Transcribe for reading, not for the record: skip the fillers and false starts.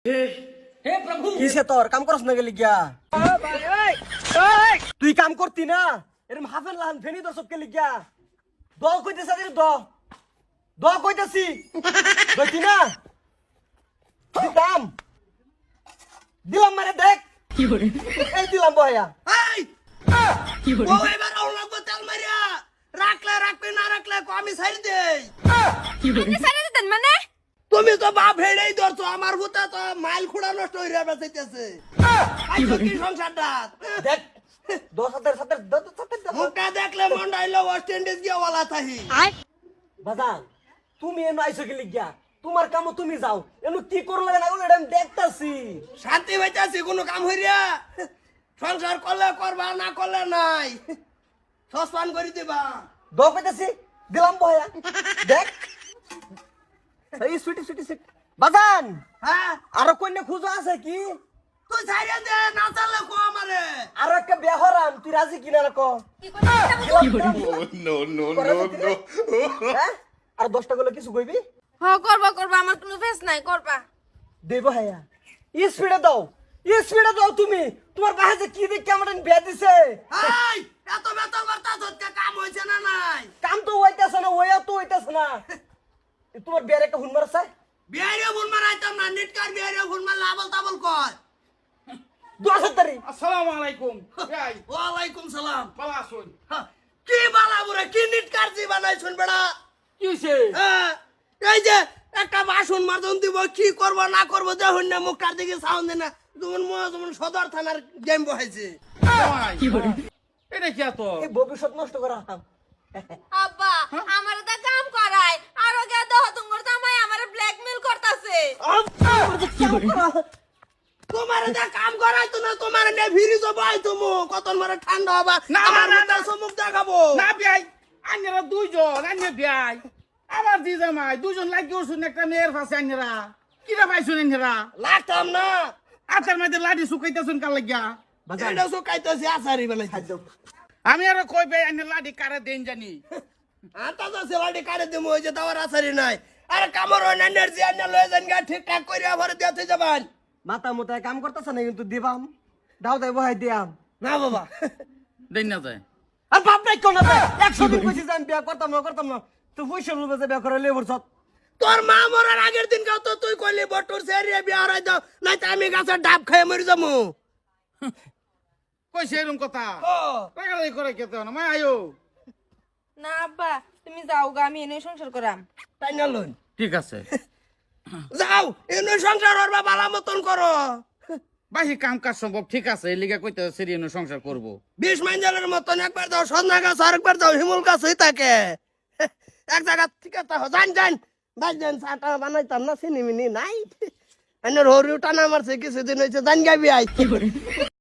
हे प्रभु কিসে তোর কাম করছ না গেলি গিয়া তুই কাম করতি না এরম হাফেন লাহান ফেনি দর সব গেলি গিয়া দ কইতেছ আদির দ কইতেছি দইতি না দিলাম মানে দেখ কি করে এই দিলাম বয়া এই কি করে ও এবার লাগবো তেল মারিয়া রাখলে না রাখলে আমি ছাড়ি দেই কি করে আপনি ছেড়ে দিতেন মানে তুমি তো বাপ হেড়েই ধরছো আমার হুতা তো মাইল খুঁড়া নষ্ট হইয়া বেঁচাইতেছে আইছো কি সংসারটা দেখ 10,000 সাথে মুখটা দেখলে মনটা হইলো ওয়েস্ট ইন্ডিজ গিয়া ওলা থাহি বাজান তুমি এনে আইছো গেলি গিয়া তোমার কামও তুমি যাও এনু কি করলে না এটা আমি দেখতাছি শান্তি পাইতাছি কোনো কাম হইয়া সংসার করলে করবা না করলে নাই সসপান করে দিবা দ কইতেছি দিলাম বয়া দেখ এই সুইটি বাজান হ্যাঁ আরো কইনে খুঁজো আছে কি তুই ছাইরা দে না চাললে কো আমারে আরো একটা বিয়া হরাম তুই রাজি কিনা রাখো কি করে হ্যাঁ আর 10টা গুলো কিছু কইবি করবা আমার কোনো ফেস নাই করবা দেব হায়া স্পিডে দাও তুমি তোমার বাহে যে কি দেখে আমার বিয়া দিছে এই এত বেতন করতাছ কাম হইছে না নাই কাম তো হইতাছে না ওয়া তো হইতাছে না তোমার বিয়ার একটা হুন মারছে বিয়ারে ফোন মারাইতাম না নিটকার বিয়ারে ফোন মারলে আবল তাবল কয় 10 তারিখ আসসালামু আলাইকুম ভাই ওয়ালাইকুম সালাম বালা শুন কি বালা বুড়া কি নিটকার জি বানাইছুন বেড়া কি হইছে হ্যাঁ এই যে একটা বাসন মারদন দিব কি করব না করব দেখুন না মুখটার দিকে সাউন্ড দেনা যেমন সদর থানার গেম বহাইছে জামাই কি করে এটা কি তো এই ভবিষ্যৎ নষ্ট করা আব্বা আমারে তো কাম করায় আর ওকে দহতুঙ্গর জামাই আমারে ব্ল্যাকমেল করতাছে তোমার দা কাম করাই তো না তোমার নে ভিড়ি তো বাই তুমি কত মারে ঠান্ডা হবা না, আমার না, মুখটা সমুখ দেখাবো না ভাই আন্যরা দুইজন আন্য ভাই আবার দি জামাই দুইজন লাগিও শুন একটা মেয়ের পাশে আন্যরা কিরা পাইছুন আন্যরা লাগতাম না আতার মধ্যে লাডি শুকাইতাছুন কাল লাগিয়া এটা শুকাইতেছি আসারি বেলাই আমি আর কই ভাই আন্য লাডি কারে দেন জানি আতা তো সেলাডি কাটে দিমু ওই যে তাওয়ার আসারি নাই আরে কামর এনার্জি আন্না লয়ে যান গা ঠিকঠাক কইরা ভরে দিতে যাবান মাথা মোটা কাম করতেছ না কিন্তু দিবাম দাও দাই বহাই দিয়াম না বাবা দেন না যায় আর বাপ নাই কোন না 100 দিন কইছি যে আমি বিয়া করতাম না তুই পয়সা লুবে যে বিয়া করে লেবর সব তোর মা মরার আগের দিন কাও তো তুই কইলি বটুর সেরিয়া বিয়া হারাই দাও নাই তো আমি গাছের ডাব খাই মরি যামু কইছে এরকম কথা ও রাগারাগি করে কেতে না মা আয়ো না আব্বা তুমি যাও গা আমি এনে সংসার করাম তাই না লন ঠিক আছে যাও এনে সংসার ওর বালা মতন করো বাহি কাম কাজ সম্ভব ঠিক আছে এই লিগা কইতে সেরিয়ানো সংসার করব 20 মাইলের মতন একবার দাও সন্ধ্যা গাছ আরেকবার দাও হিমুল গাছ হই থাকে এক জায়গা ঠিক আছে জান বাজেন চাটা বানাইতাম না চিনি মিনি নাই এনে হরিও টানা মারছে কিছুদিন হইছে জান গাবি আই